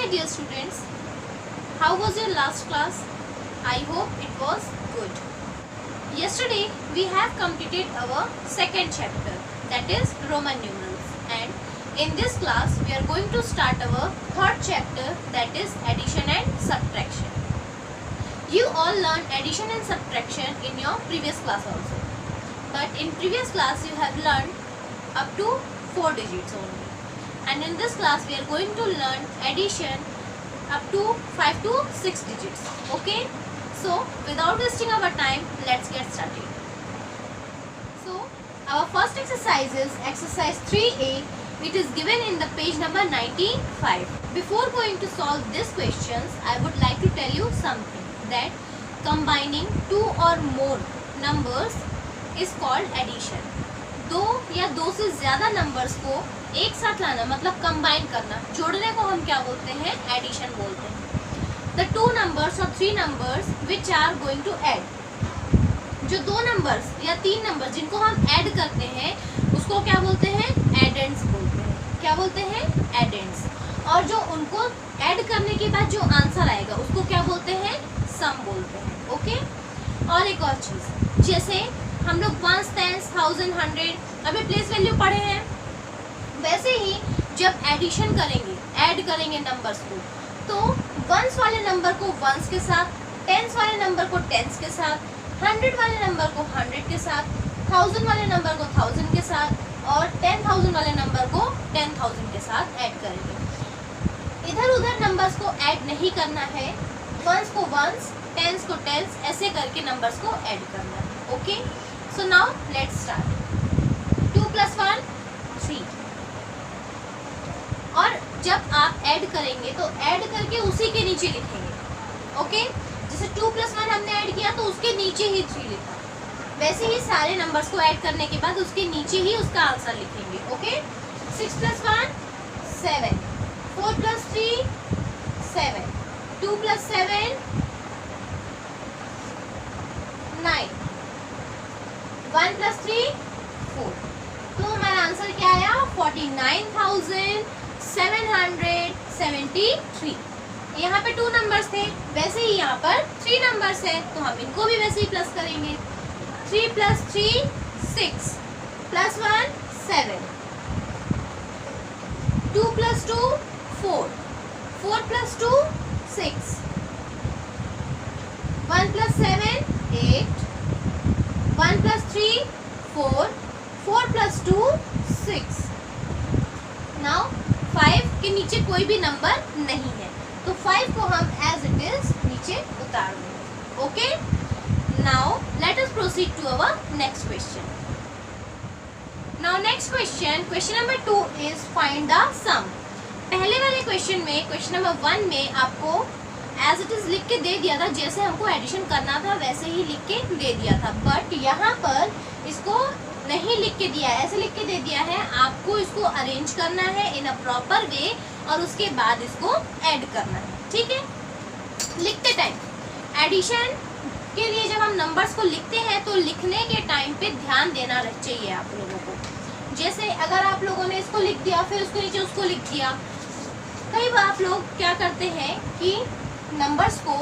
my dear students, how was your last class? I hope it was good. Yesterday we have completed our second chapter, that is Roman numerals, and in this class we are going to start our third chapter, that is addition and subtraction. You all learned addition and subtraction in your previous class also, but in previous class you have learned up to 4 digits only. And in this class we are going to learn addition up to 5 to 6 digits. Okay, so without wasting our time, let's get started. So our first exercise is exercise 3A. It is given in the page number 95. Before going to solve these questions, I would like to tell you something, that combining 2 or more numbers is called addition. 2 या 2 से ज्यादा numbers को एक साथ लाना मतलब combine करना, जोड़ने को हम क्या बोलते हैं? एडिशन बोलते हैं. द 2 numbers और 3 numbers which are going to add, जो 2 numbers या 3 numbers जिनको हम ऐड करते हैं उसको क्या बोलते हैं? एडेंड्स बोलते हैं. क्या बोलते हैं? एडेंड्स. और जो उनको ऐड करने के बाद जो आंसर आएगा उसको क्या बोलते हैं? सम बोलते हैं. ओके. और एक और चीज, जैसे हम लोग वंस, टेंस, थाउजेंड, हंड्रेड अभी प्लेस वैल्यू पढ़े हैं, वैसे ही जब एडिशन करेंगे, ऐड करेंगे नंबर्स को, तो वंस वाले नंबर को वंस के साथ, टेंस वाले नंबर को टेंस के साथ, हंड्रेड वाले नंबर को हंड्रेड के साथ, थाउजेंड वाले नंबर को थाउजेंड के साथ और 10,000 वाले नंबर को 10,000 के साथ ऐड करेंगे. इधर उधर नंबर्स को ऐड नहीं करना है, वंस को वंस, टेंस को टेंस, ऐसे करके नंबर्स को ऐड करना है. Okay, so now let's start. 2 + 1 3. और जब आप ऐड करेंगे तो ऐड करके उसी के नीचे लिखेंगे. ओके, जैसे 2 + 1 हमने ऐड किया तो उसके नीचे ही 3 लिखा, वैसे ही सारे नंबर्स को ऐड करने के बाद उसके नीचे ही उसका आंसर लिखेंगे. ओके. 6 + 1 7, 4 + 3 7, 2 + 7 9, 1 + 3 4. तो हमारा आंसर क्या आया? 49,773. यहाँ पे 2 नंबर्स थे, वैसे ही यहाँ पर 3 नंबर्स है, तो हम इनको भी वैसे ही प्लस करेंगे. 3 + 3 6, + 1 7, 2 + 2 4, 4 + 2 6, 1 + 7 8, 1 + 3 4, 4 + 2 6. नाउ 5 के नीचे कोई भी नंबर नहीं है, तो 5 को हम एज इट इज नीचे उतार देंगे. Okay. Now let us proceed to our next question. Now next question number 2 is find the sum. पहले वाले क्वेश्चन में, क्वेश्चन नंबर 1 में आपको एज इट इज लिख के दे दिया था, जैसे हमको एडिशन करना था वैसे ही लिख के दे दिया था, बट यहाँ पर इसको नहीं लिख के दिया है, ऐसे लिख के दे दिया है. आपको इसको अरेंज करना है इन अ प्रॉपर वे और उसके बाद इसको ऐड करना है. ठीक है. लिखते टाइम एडिशन के लिए जब हम नंबर्स को लिखते हैं तो लिखने के टाइम पे ध्यान देना चाहिए आप लोगों को. जैसे अगर आप लोगों ने इसको लिख दिया फिर उसके नीचे उसको लिख दिया, कई बार आप लोग क्या करते हैं कि नंबर्स को,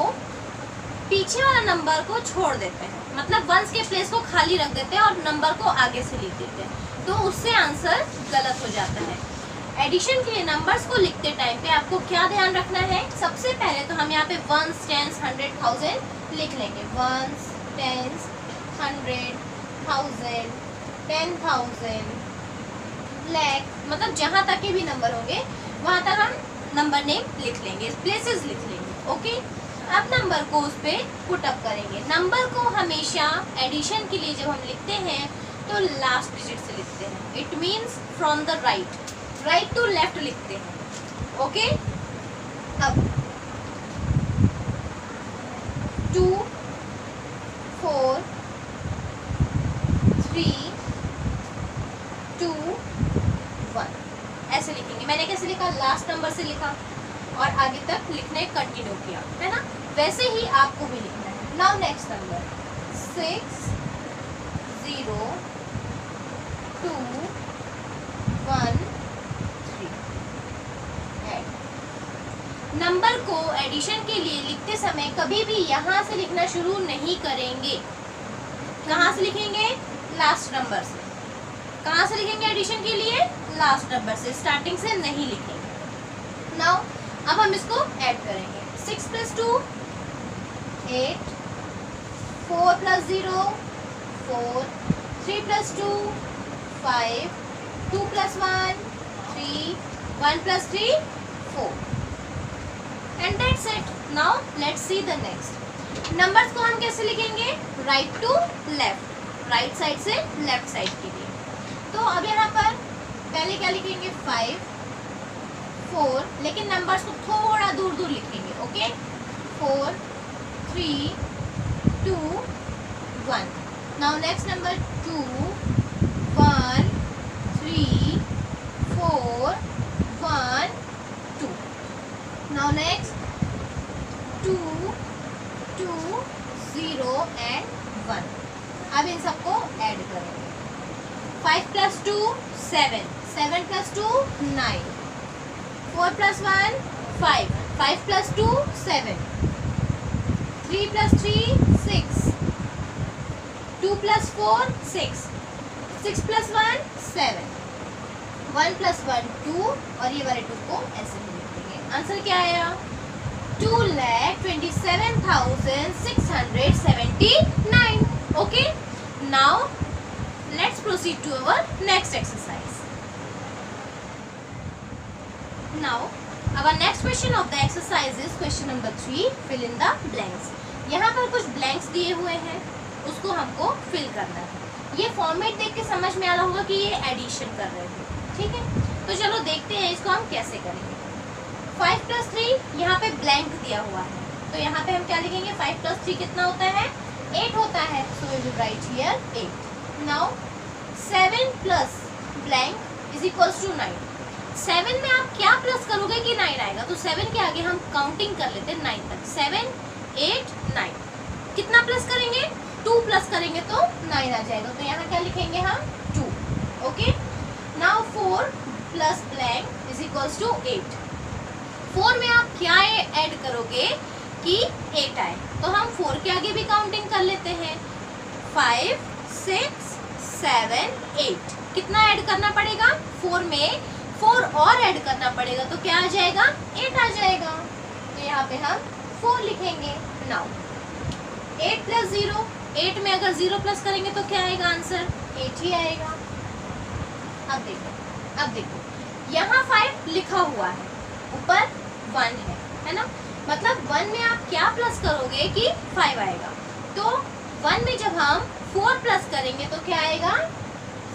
पीछे वाला नंबर को छोड़ देते हैं, मतलब वंस के प्लेस को खाली रख देते हैं और नंबर को आगे से लिख देते हैं, तो उससे आंसर गलत हो जाता है. एडिशन के लिए नंबर्स को लिखते टाइम पे आपको क्या ध्यान रखना है? सबसे पहले तो हम यहाँ पे वंस, टेंस, 100, 1000 लिख लेंगे. वंस, टेंस, 100, 1000, 10,000, लाख, मतलब जहाँ तक के भी नंबर होंगे वहाँ तक हम नंबर नेम लिख लेंगे, प्लेसेस लिख लेंगे. ओके. अब नंबर को उस पर पुट अप करेंगे. नंबर को हमेशा एडिशन के लिए जब हम लिखते हैं तो लास्ट डिजिट से लिखते हैं. It means from the right to left लिखते हैं. ओके. अब 2 4 3 2 1 ऐसे लिखेंगे. मैंने कैसे लिखा? लास्ट नंबर से लिखा और आगे तक लिखने कंटिन्यू किया, है ना? वैसे ही आपको भी लिखना है. Now next number 6 0 2 1 3. नंबर को एडिशन के लिए लिखते समय कभी भी यहाँ से लिखना शुरू नहीं करेंगे। कहाँ से लिखेंगे? लास्ट नंबर से। कहाँ से लिखेंगे एडिशन के लिए? लास्ट नंबर से, स्टार्टिंग से नहीं लिखेंगे। नाउ अब हम इसको ऐड करेंगे। 6 + 2 8, 4 + 0 4, 3 + 2 5, 2 + 1 3, 1 + 3 4, and that's it. Now let's see the next. Numbers को हम कैसे लिखेंगे? Right to left, right side से लेफ्ट साइड के लिए। तो अब यहाँ पर पहले क्या लिखेंगे? 5 4, लेकिन नंबर्स को थोड़ा दूर दूर लिखेंगे। Okay, 4 3 2 1। Now next number 2 1 3 4 1 2। Now next 2 2 0 and 1। अब इन सबको ऐड करेंगे। 5 + 2 7, 7 + 2 9, 4 + 1 5, 5 + 2 7, 3 + 3 6, 2 + 4 6, 6 + 1 7, 1 + 1 2, और ये वाले 2 को ऐसे ही लिख देंगे। आंसर क्या आया? 2,27,679। Okay, now let's proceed to our next exercise. Now our next question of the exercise is question number 3, fill in the blanks. यहाँ पर कुछ blanks दिए हुए हैं, उसको हमको fill करना है। ये फॉर्मेट देख के समझ में आ रहा होगा कि ये एडिशन कर रहे हैं। ठीक है, तो चलो देखते हैं इसको हम कैसे करेंगे। 5 + 3 यहाँ पे ब्लैंक दिया हुआ है, तो यहाँ पे हम क्या लिखेंगे? 5 + 3 कितना होता है? 8 होता है। So we will write here 8। Now 7 + blank = 9। 7 में आप क्या प्लस करोगे कि 9 आएगा? तो 7 के आगे हम काउंटिंग कर लेते हैं 9 तक। 7 8 9। कितना प्लस करेंगे? 2 प्लस करेंगे तो 9 आ जाएगा। तो यहाँ क्या लिखेंगे हम? 2। Okay, now 4 + blank = 8। 4 में आप क्या ऐड करोगे कि 8 आए? तो हम 4 के आगे भी काउंटिंग कर लेते हैं। 5 6 7 8। कितना ऐड करना पड़ेगा? 4 में 4 और ऐड करना पड़ेगा, तो क्या आ जाएगा? 8 आ जाएगा। तो यहाँ पे हम 4 लिखेंगे। नाउ 8 + 0, 8 में अगर 0 प्लस करेंगे तो क्या आएगा? आंसर 8 ही आएगा। अब देखो यहाँ 5 लिखा हुआ है, ऊपर 1 है ना? मतलब 1 में आप क्या प्लस करोगे कि 5 आएगा। तो 1 में जब हम 4 प्लस करेंगे तो क्या आएगा?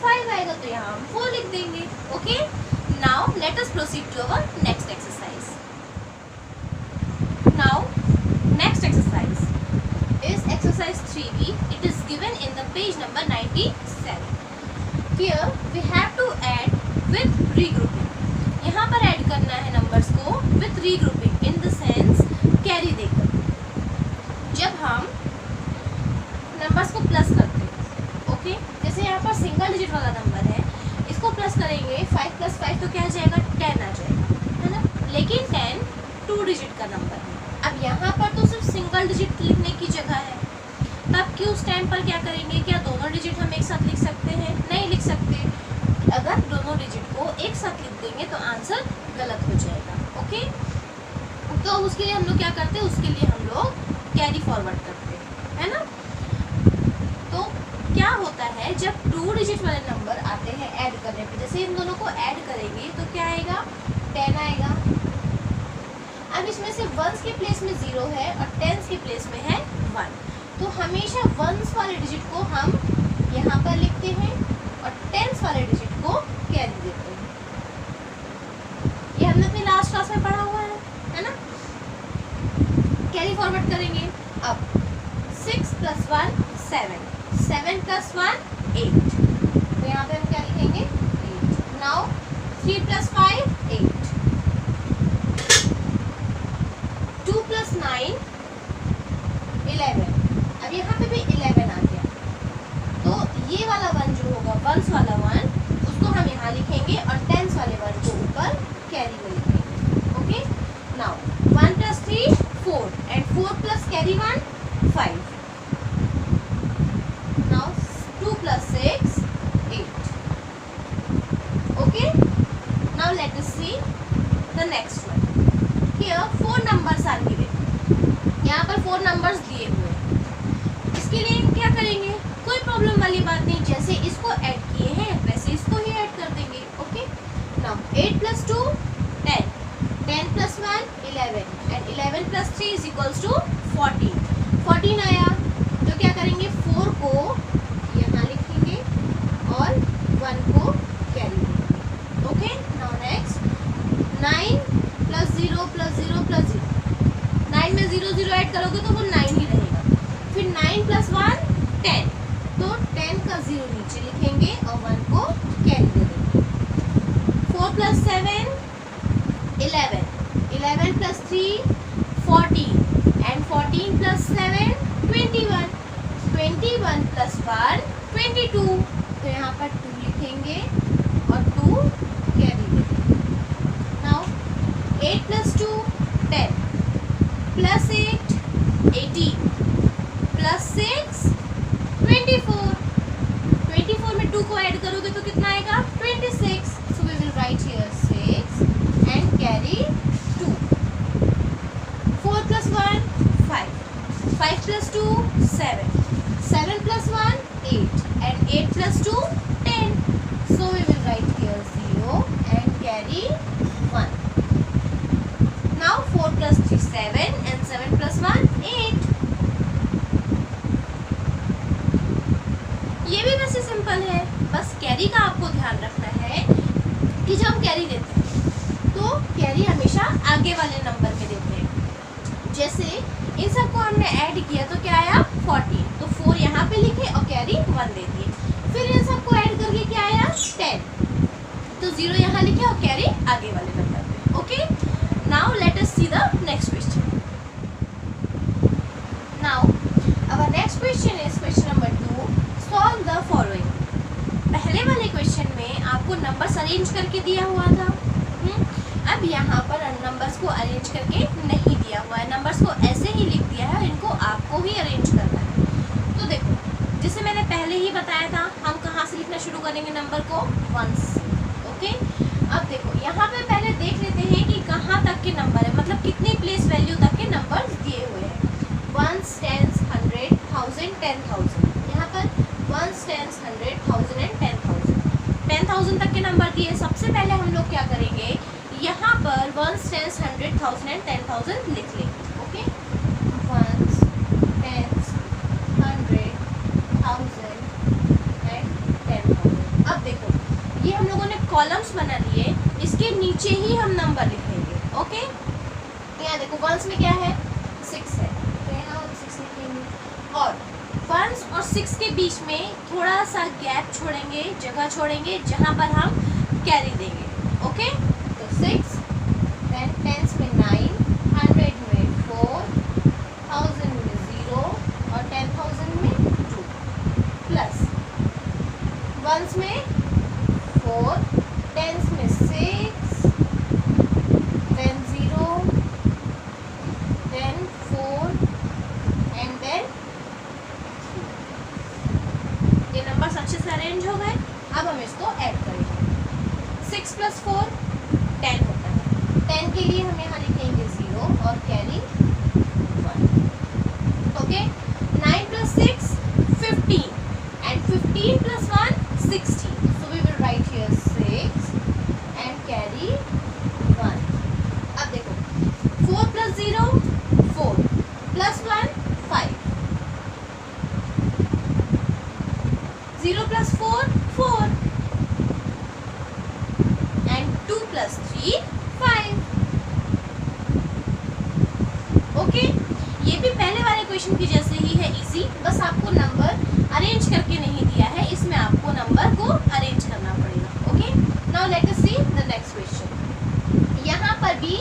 5 आएगा। तो यहाँ हम 4 लिख देंगे। Okay, now let us proceed to our next exercise. Now next exercise is exercise 3B. It is given in the page number 97. Here we have to add with regrouping. यहाँ पर ऐड करना है नंबर्स को with regrouping in the sense carry देकर। जब हम numbers को plus करते हैं, ओके, जैसे यहाँ पर सिंगल डिजिट वाला नंबर है, इसको प्लस करेंगे 5 + 5 तो क्या आ जाएगा? 10 आ जाएगा, है ना? लेकिन 10 2 डिजिट का नंबर है। अब यहाँ पर तो सिर्फ सिंगल डिजिट लिखने की जगह है, तब कि उस टाइम पर क्या करेंगे? क्या दोनों डिजिट हम एक साथ लिख सकते हैं? नहीं लिख सकते। अगर दोनों डिजिट को एक साथ लिख देंगे तो आंसर गलत हो जाएगा। ओके, तो उसके लिए हम लोग क्या करते हैं? उसके लिए हम लोग कैरी फॉरवर्ड करते हैं, है ना? तो क्या होता है जब 2 डिजिट वाले नंबर आते हैं ऐड करने पे, जैसे इन दोनों को ऐड करेंगे तो क्या आएगा? 10 आएगा। अब इसमें से 1s के प्लेस में 0 है और 10s के प्लेस में है 1, तो हमेशा 1s वाले डिजिट को हम यहाँ पर लिखते हैं और 10s वाले डिजिट को कैरी देते हैं। ये हमने अपनी लास्ट क्लास में पढ़ा हुआ है ना? कैरी फॉरवर्ड करेंगे। अब 6 + 1 7, 7 + 1 8, तो यहाँ पे हम क्या लिखेंगे? 8। नाउ 3 + 5 8, 2 + 9 11। अब यहाँ पे भी 11 आ गया, तो ये वाला 1 जो होगा 1s वाला 1, उसको हम यहाँ लिखेंगे और 10s वाले 1 को ऊपर कैरी में लिखेंगे। Okay, now 1 3 4 and 4 plus carry 1 5. Now 2 plus 6 8. Okay, now let us see the next one. Here 4 numbers are given. यहाँ पर 4 numbers दिए हुए हैं. इसके लिए क्या करेंगे, कोई प्रॉब्लम वाली बात नहीं, जैसे इसको ऐड किए हैं वैसे इसको ही ऐड कर देंगे. Okay, now 8 plus 2 10, 10 plus 1 11 and 11 plus 3 is equals to 14. 14 आया तो क्या करेंगे, 4 को यहाँ लिखेंगे और 1 को कैरी देंगे. Okay, now next 9 plus 0 plus 0 plus 0. 9 में 0 0 ऐड करोगे तो वो 9 ही रहेगा. फिर 9 plus 1 10, तो 10 का 0 नीचे लिखेंगे और 1 को कैरी दे देंगे. 4 plus 7 11, 11 plus 3 14 and 14 plus 7 21, 21 plus 1 22. तो यहाँ पर 2 लिखेंगे और 2 कैरी देंगे. Now 8 plus 2 10 plus 8 18 plus 6 24. 24 में 2 को ऐड करोगे तो कितना आएगा, 26. So we will write here 6 and carry 2. 4 plus 1 5, 5 plus 2 7, 7 plus 1 8 and 8 plus 2 10. So we will write here 0 and carry 1. Now 4 plus 3 7 and 7 plus 1 8. ये भी वैसे सिंपल है, बस कैरी का आपको ध्यान रखना है कि जब हम कैरी देते हैं तो कैरी हमेशा आगे वाले नंबर में देते हैं. जैसे इन सबको हमने ऐड किया तो क्या आया 14, तो 4 यहाँ पे लिखे और कैरी 1 दे दिए. फिर इन सबको ऐड करके क्या आया 10, तो 0 यहाँ लिखे और कैरी आगे वाले नंबर पे. Okay, now let us see the next question. Now our next question is question number 2. Solve the following. पहले वाले क्वेश्चन में आपको नंबर्स अरेंज करके दिया हुआ था. अब यहाँ पर नंबर्स को अरेंज करके नहीं दिया हुआ है, नंबर्स को ऐसे ही लिख दिया है, इनको आपको ही अरेंज करना है. तो देखो, जैसे मैंने पहले ही बताया था, हम कहाँ से लिखना शुरू करेंगे नंबर को, 1 से. ओके, अब देखो यहाँ पे पहले देख लेते हैं कि कहाँ तक के नंबर है, मतलब कितनी प्लेस वैल्यू तक के नंबर्स दिए हुए हैं. 1 10 100 1000 10,000. यहाँ पर 1 10 100 1000 and 10,000. 10,000 तक के नंबर दिए. सबसे पहले हम लोग क्या करेंगे, यहाँ पर 1 10 100 1000 and 10,000 लिख लेंगे. Okay, 1 10 100 1000 and 10,000. अब देखो ये हम लोगों ने कॉलम्स बना लिए, इसके नीचे ही हम नंबर लिखेंगे. ओके, यहाँ देखो 1s में क्या है 6 है, तो यहाँ 6 लिखेंगे. और 1s और 6 के बीच में थोड़ा सा गैप छोड़ेंगे, जगह छोड़ेंगे जहाँ पर हम कैरी देंगे. ओके, तो 6, देन 10s में 9, 100 में 4, 1000 में 0 और 10,000 में 2 प्लस 1s में 4, 10s में 6, then 0, then 4 and then 3. ये नंबर्स अच्छे से अरेंज हो गए. अब हम इसको ऐड करेंगे. 6 plus 4 10 होता है. 10 के लिए हम यहाँ लिखेंगे 0 और carry 1. Okay, 9 plus 6 15 and 15 plus 1 16. So we will write here 6 and carry 1. अब देखो 4 plus 0 4 plus 1 5. 0 plus 4 4 and 2 plus 3 5. Okay, ये भी पहले वाले क्वेश्चन की जैसे ही है, इजी. बस आपको नंबर अरेंज करके नहीं दिया है, इसमें आपको नंबर को अरेंज करना पड़ेगा. Okay, now let us see the next question. यहाँ पर भी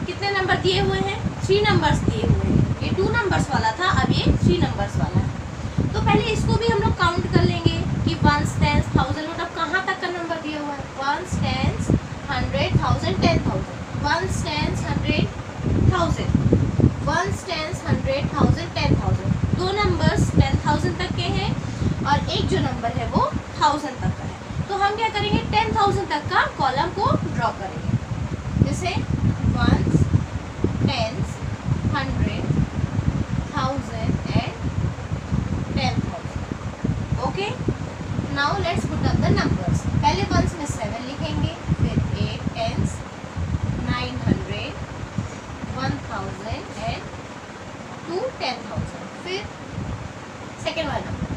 कितने नंबर दिए हुए हैं, 3 नंबर्स दिए हुए हैं. ये 2 नंबर्स वाला था, अब ये 3 नंबर्स वाला है. तो पहले इसको भी हम लोग काउंट कर लेंगे कि 1s 10s 1000, मतलब कहाँ तक का नंबर दिया हुआ है. 1s 10s 100 1000 10,000. 1s 10s 100 1000, once, tens, 100, 1000, 10,000। दो नंबर्स 10,000 तक के हैं और एक जो नंबर है वो 1000 तक का है। तो हम क्या करेंगे, 10,000 तक का कॉलम को ड्रॉ करेंगे। जैसे ones, tens, 100, 1000 and 10,000। Okay, now let's put up the numbers. पहले वंस में 7 लिखेंगे, फिर 8 टेंस, 900, 1000 एंड 2 10,000। फिर सेकेंड वाला number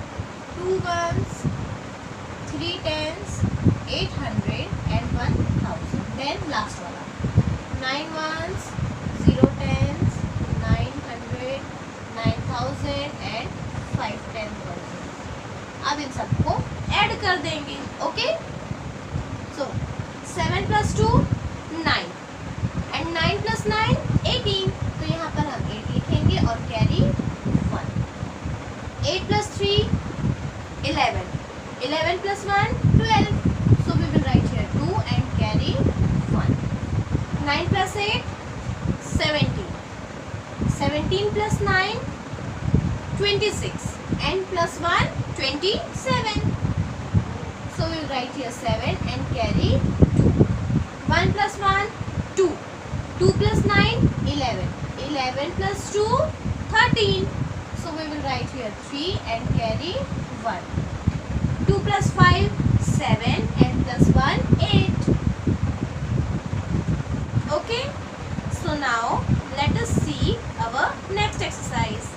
2 ones, 3 tens, 800 and 1000। Then last वाला 9 वंस, 0 टेंस, 900, 9000 एंड 5 10,000। अब इन सबको ऐड कर देंगे। Okay, so 7 + 2 9 and 9 + 9 18। तो यहाँ पर हम 8 लिखेंगे और carry 1। 8 + 3 11, 11 + 1 12। So we will write here 2 and carry 1. 9 + 8 17, 17 + 9 26 and plus 1 27. So we will write here 7 and carry 2. 1 + 1 2, 2 + 9 11, 11 + 2 13. So we will write here 3 and carry 1. 2 + 5 7 and plus 1 8. Okay, so now let us see our next exercise.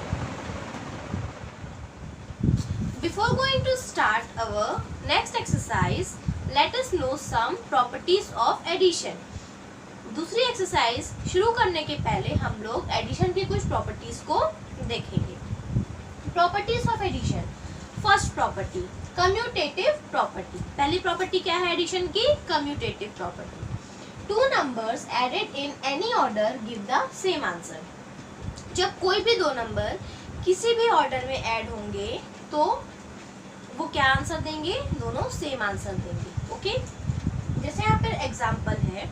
Before going to start our next exercise, let us know some properties of addition. दूसरी exercise शुरू करने के पहले हम लोग addition की कुछ properties को देखेंगे। Properties of addition. First property, commutative property. पहली प्रॉपर्टी क्या है एडिशन की? Commutative property. Two numbers added in any order give the same answer. जब कोई भी दो नंबर किसी भी ऑर्डर में ऐड होंगे तो वो क्या आंसर देंगे? दोनों सेम आंसर देंगे। ओके, जैसे यहाँ पर एग्जाम्पल है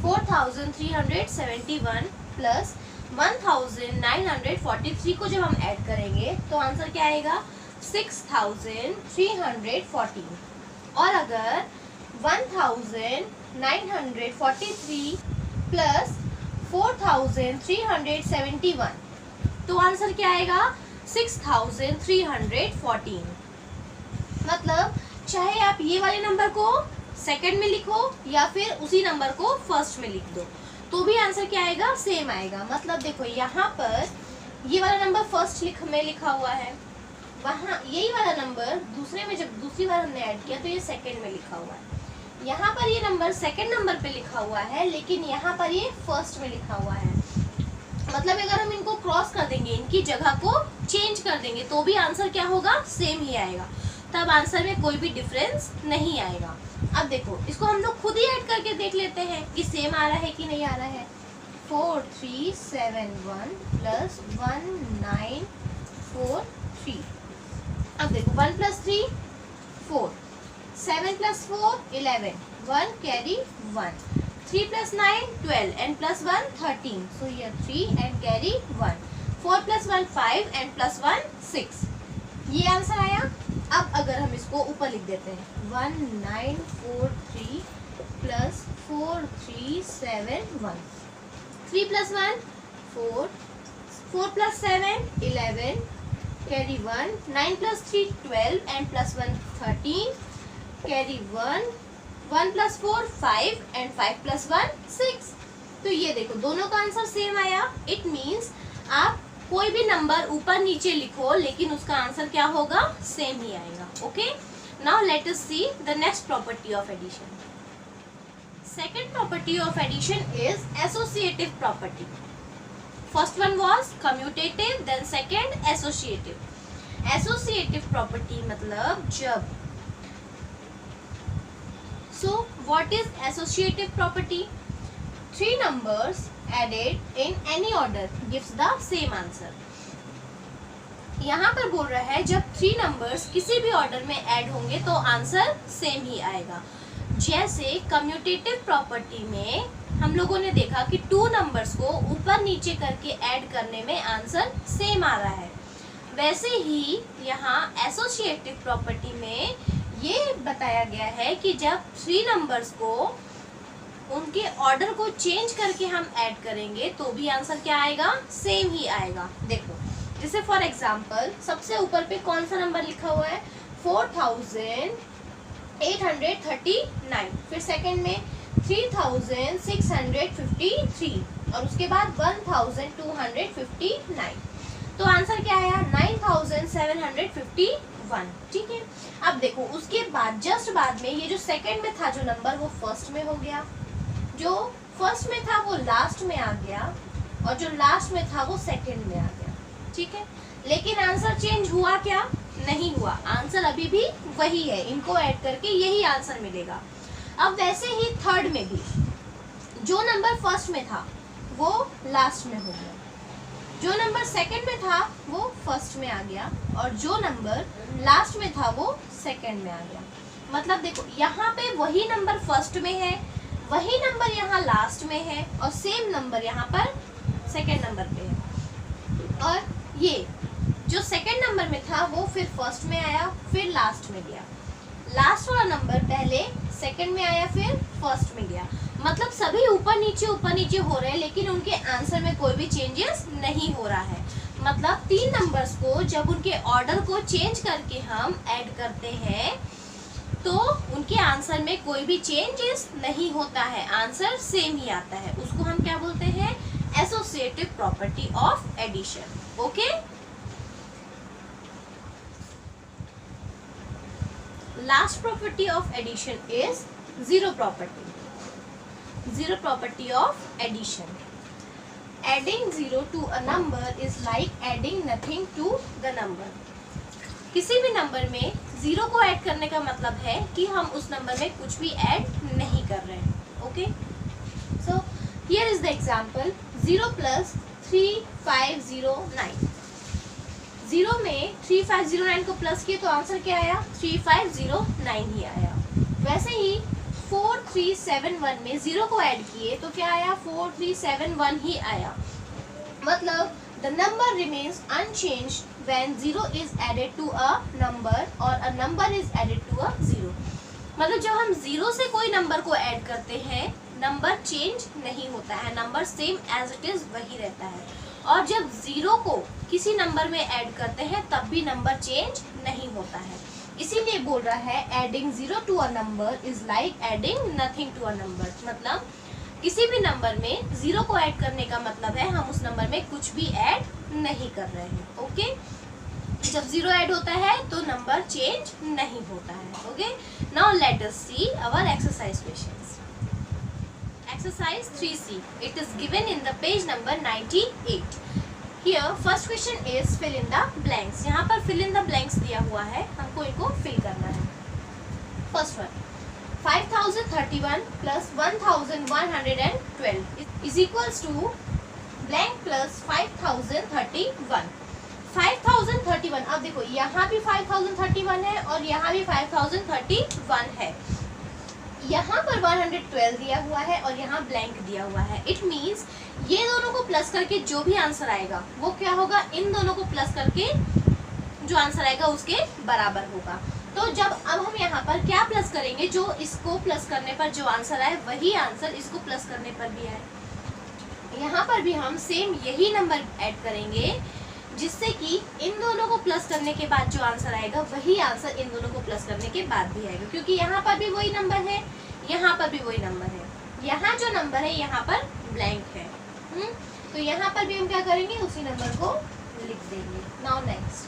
4371 प्लस 1943 को जब हम ऐड करेंगे तो आंसर क्या आएगा? 6314। और अगर 1943 प्लस 4371 तो आंसर क्या आएगा? 6314। मतलब चाहे आप ये वाले नंबर को सेकंड में लिखो या फिर उसी नंबर को फर्स्ट में लिख दो तो भी आंसर क्या आएगा? सेम आएगा। मतलब देखो यहाँ पर ये वाला नंबर फर्स्ट में लिखा हुआ है, वहाँ यही वाला नंबर दूसरे में जब दूसरी बार हमने ऐड किया तो ये सेकंड में लिखा हुआ है। यहाँ पर ये नंबर सेकंड नंबर पे लिखा हुआ है लेकिन यहाँ पर ये फर्स्ट में लिखा हुआ है। मतलब अगर हम इनको क्रॉस कर देंगे, इनकी जगह को चेंज कर देंगे तो भी आंसर क्या होगा? सेम ही आएगा। तब आंसर में कोई भी डिफरेंस नहीं आएगा। अब देखो इसको हम लोग खुद ही ऐड करके देख लेते हैं कि सेम आ रहा है कि नहीं आ रहा है। 4371 प्लस 1943। अब देखो 1 + 3 4, 7 + 4 11, 1 carry 1, 3 + 9 12 and plus 1 13. So here 3 and carry 1. 4 + 1 5 and plus 1 6. ये आंसर आया। अब अगर हम इसको ऊपर लिख देते हैं 1943 plus 4371, 3 + 1 4, 4 + 7 11, carry 1, 9 + 3 12 and plus 1 13, carry 1, 1 + 4 5 and 5 + 1 6। तो ये देखो दोनों का आंसर सेम आया। इट मीन्स आप कोई भी नंबर ऊपर नीचे लिखो लेकिन उसका आंसर क्या होगा? सेम ही आएगा। Okay, now let us see the next property of addition. Second property of addition is associative property. First one was commutative, then second associative. Associative property मतलब जब So what is associative property? Three numbers added in any order gives the same answer. यहाँ पर बोल रहा है जब 3 numbers किसी भी ऑर्डर में ऐड होंगे तो आंसर सेम ही आएगा। जैसे कम्यूटेटिव प्रॉपर्टी में हम लोगों ने देखा कि 2 नंबर्स को ऊपर नीचे करके ऐड करने में आंसर सेम आ रहा है। वैसे ही यहाँ एसोसिएटिव प्रॉपर्टी में ये बताया गया है कि जब 3 नंबर्स को उनके ऑर्डर को चेंज करके हम ऐड करेंगे तो भी आंसर क्या आएगा, सेम ही आएगा। देखो जैसे फॉर एग्जांपल सबसे ऊपर पे कौन सा नंबर लिखा हुआ है, 4839, फिर सेकंड में 3653 और उसके बाद 1259। तो आंसर क्या आया, 9751। ठीक है। अब देखो उसके बाद जस्ट बाद में ये जो सेकंड में था जो नंबर वो फर्स्ट में हो गया, जो फर्स्ट में था वो लास्ट में आ गया और जो लास्ट में था वो सेकंड में आ गया। ठीक है, लेकिन आंसर चेंज हुआ क्या, नहीं हुआ, आंसर अभी भी वही है। इनको ऐड करके यही आंसर मिलेगा। अब वैसे ही थर्ड में भी जो नंबर फर्स्ट में था वो लास्ट में हो गया, जो नंबर सेकंड में था वो फर्स्ट में आ गया और जो नंबर लास्ट में था वो सेकंड में आ गया। मतलब देखो यहाँ पे वही नंबर फर्स्ट में है, वही नंबर यहाँ लास्ट में है और सेम नंबर यहाँ पर सेकंड नंबर पे है। और ये जो सेकंड नंबर में था वो फिर फर्स्ट में आया, फिर लास्ट में गया। लास्ट वाला नंबर पहले सेकंड में आया, फिर फर्स्ट में गया। मतलब सभी ऊपर नीचे हो रहे हैं, लेकिन उनके आंसर में कोई भी चेंजेस नहीं हो रहा है। मतलब 3 नंबर्स को जब उनके ऑर्डर को चेंज करके हम ऐड करते हैं तो उनके आंसर में कोई भी चेंजेस नहीं होता है, आंसर सेम ही आता है। उसको हम क्या बोलते हैं, associative property of addition. Okay, last property of addition is zero property. Zero property of addition. Adding zero to a number is like adding nothing to the number. किसी भी नंबर में जीरो को ऐड करने का मतलब है कि हम उस नंबर में कुछ भी ऐड नहीं कर रहे हैं। Okay, so here is the example, 0 + 3509। 0 में 3509 को प्लस किए तो आंसर क्या आया, 3509 ही आया। वैसे ही 4371 में 0 को ऐड किए तो क्या आया, 4371 ही आया। मतलब the number remains unchanged when 0 is added to a number और a number is added to a 0। मतलब जब हम 0 से कोई नंबर को ऐड करते हैं नंबर चेंज नहीं होता है, number same as it is वही रहता है। और जब 0 को किसी नंबर में ऐड करते हैं तब भी नंबर चेंज नहीं होता है। इसीलिए बोल रहा है adding 0 to a number is like adding nothing to a number. मतलब किसी भी नंबर में 0 को ऐड करने का मतलब है हम उस नंबर में कुछ भी ऐड नहीं कर रहे हैं। ओके, जब 0 ऐड होता है तो नंबर चेंज नहीं होता है। Okay, now let us see our exercise questions. Exercise 3C, it is given in the page number 98। Here first question is fill in the blanks. यहाँ पर fill in the blanks दिया हुआ है, हमको इनको fill करना है। First one, 5031 plus 1112 is equals to blank plus 5031. 5031, अब देखो यहाँ भी 5031 है और यहाँ भी 5031 है। यहाँ पर 112 दिया हुआ है और यहाँ ब्लैंक दिया हुआ है। इट मीन्स ये दोनों को प्लस करके जो भी आंसर आएगा वो क्या होगा, इन दोनों को प्लस करके जो आंसर आएगा उसके बराबर होगा। तो जब अब हम यहाँ पर क्या प्लस करेंगे, जो इसको प्लस करने पर जो आंसर आए वही आंसर इसको प्लस करने पर भी आए। यहाँ पर भी हम सेम यही नंबर ऐड करेंगे जिससे कि इन दोनों को प्लस करने के बाद जो आंसर आएगा वही आंसर इन दोनों को प्लस करने के बाद भी आएगा, क्योंकि यहाँ पर भी वही नंबर है, यहाँ पर भी वही नंबर है। यहाँ जो नंबर है यहाँ पर ब्लैंक है। तो यहाँ पर भी हम क्या करेंगे, उसी नंबर को लिख देंगे। Now next,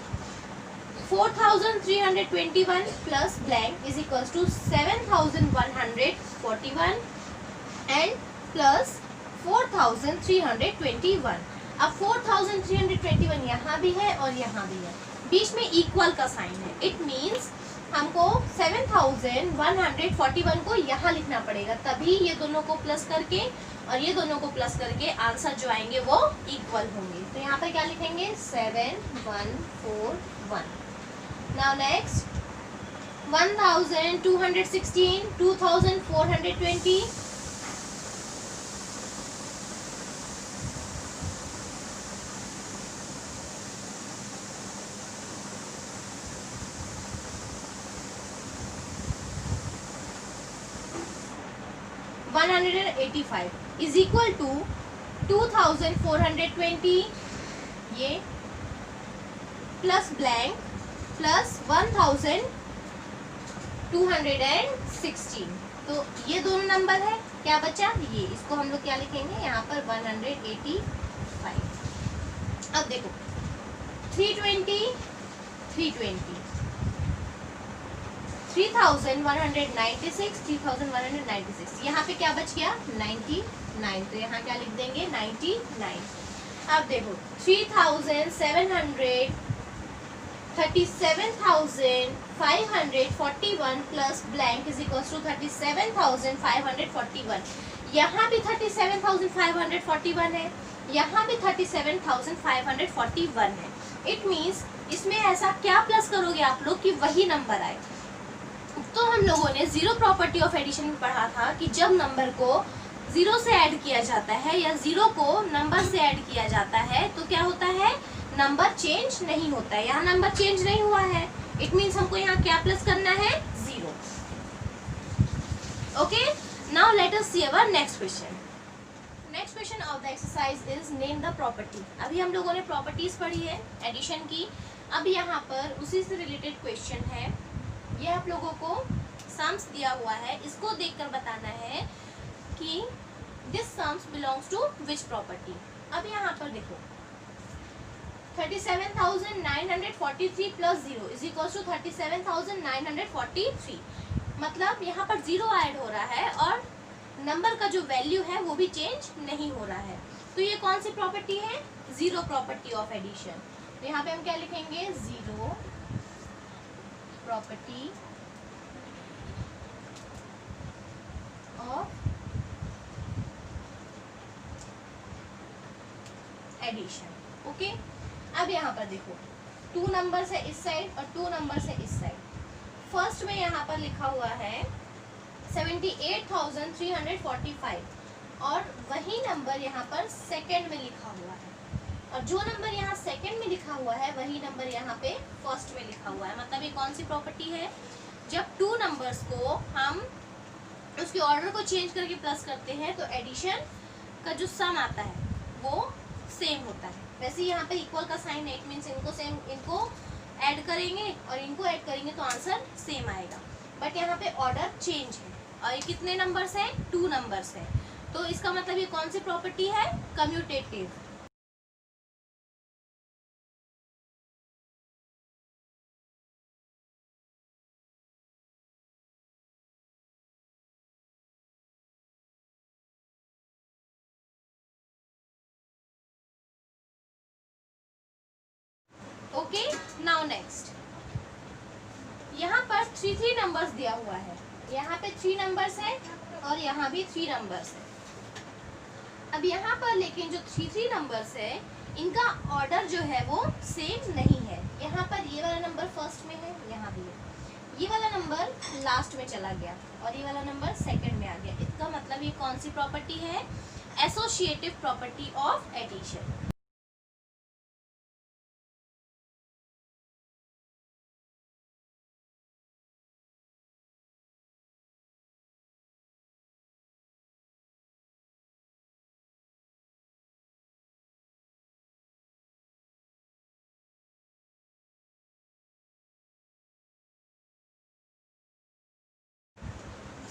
4321 plus blank is equals to 7141 and plus 4321। अब 4321 यहाँ भी है और यहाँ भी है, बीच में इक्वल का साइन है। इट मीन्स हमको 7141 को यहाँ लिखना पड़ेगा, तभी ये दोनों को प्लस करके और ये दोनों को प्लस करके आंसर जो आएंगे वो इक्वल होंगे। तो यहाँ पर क्या लिखेंगे, 7141। Now next, 1216, 2420 185 is equal to 2420 ये प्लस ब्लैंक प्लस 1216। तो ये दोनों नंबर है, क्या बचा ये, इसको हम लोग क्या लिखेंगे यहाँ पर 185। अब देखो 320 320 3196 यहाँ पे क्या बच गया 99, तो यहाँ क्या लिख देंगे 99। अब देखो 37,541 plus blank is equal to 37,541। यहाँ भी 37,541 है, यहाँ भी 37,541 है। इट मीन्स इसमें ऐसा क्या प्लस करोगे आप लोग कि वही नंबर आए। तो हम लोगों ने जीरो प्रॉपर्टी ऑफ एडिशन में पढ़ा था कि जब नंबर को जीरो से ऐड किया जाता है या जीरो को नंबर से ऐड किया जाता है तो क्या होता है, नंबर चेंज नहीं होता है। यहाँ नंबर चेंज नहीं हुआ है, इट मीन्स हमको यहाँ क्या प्लस करना है, zero. Okay, now let us see our next question. Next question of the exercise is name the property. अभी हम लोगों ने प्रॉपर्टीज पढ़ी है एडिशन की, अब यहाँ पर उसी से रिलेटेड क्वेश्चन है। ये आप लोगों को सम्स दिया हुआ है, इसको देखकर बताना है कि this sums belongs to which property. अब यहाँ पर देखो 37,943 प्लस 0 इज इक्वल टू 37,943, मतलब यहाँ पर जीरो ऐड हो रहा है और नंबर का जो वैल्यू है वो भी चेंज नहीं हो रहा है। तो ये कौन सी प्रॉपर्टी है, जीरो प्रॉपर्टी ऑफ एडिशन। तो यहाँ पे हम क्या लिखेंगे, zero property of addition. Okay, अब यहाँ पर देखो 2 नंबर्स है इस साइड और 2 नंबर्स है इस साइड। फर्स्ट में यहाँ पर लिखा हुआ है 78,345 और वही नंबर यहाँ पर सेकंड में लिखा हुआ है, और जो नंबर यहाँ सेकंड में लिखा हुआ है वही नंबर यहाँ पे फर्स्ट में लिखा हुआ है। मतलब ये कौन सी प्रॉपर्टी है, जब 2 नंबर्स को हम उसके ऑर्डर को चेंज करके प्लस करते हैं तो एडिशन का जो सम आता है वो सेम होता है। वैसे यहाँ पे इक्वल का साइन है, इट मीन्स इनको ऐड करेंगे और इनको ऐड करेंगे तो आंसर सेम आएगा, बट यहाँ पे ऑर्डर चेंज है। और ये कितने नंबर्स हैं, 2 नंबर्स हैं, तो इसका मतलब ये कौन सी प्रॉपर्टी है, कम्यूटेटिव। ओके, नाउ नेक्स्ट यहाँ पर 3 नंबर्स दिया हुआ है, यहाँ पे 3 नंबर्स है और यहाँ भी 3 नंबर्स है। अब यहाँ पर लेकिन जो 3 नंबर्स है इनका ऑर्डर जो है वो सेम नहीं है। यहाँ पर ये वाला नंबर फर्स्ट में है, यहाँ भी है, ये वाला नंबर लास्ट में चला गया और ये वाला नंबर सेकंड में आ गया। इसका मतलब ये कौन सी प्रॉपर्टी है, associative property of addition.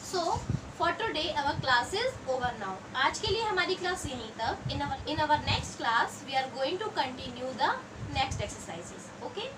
So for today our class is over now. आज के लिए हमारी क्लास यहीं तक। In our next class we are going to continue the next exercises. Okay?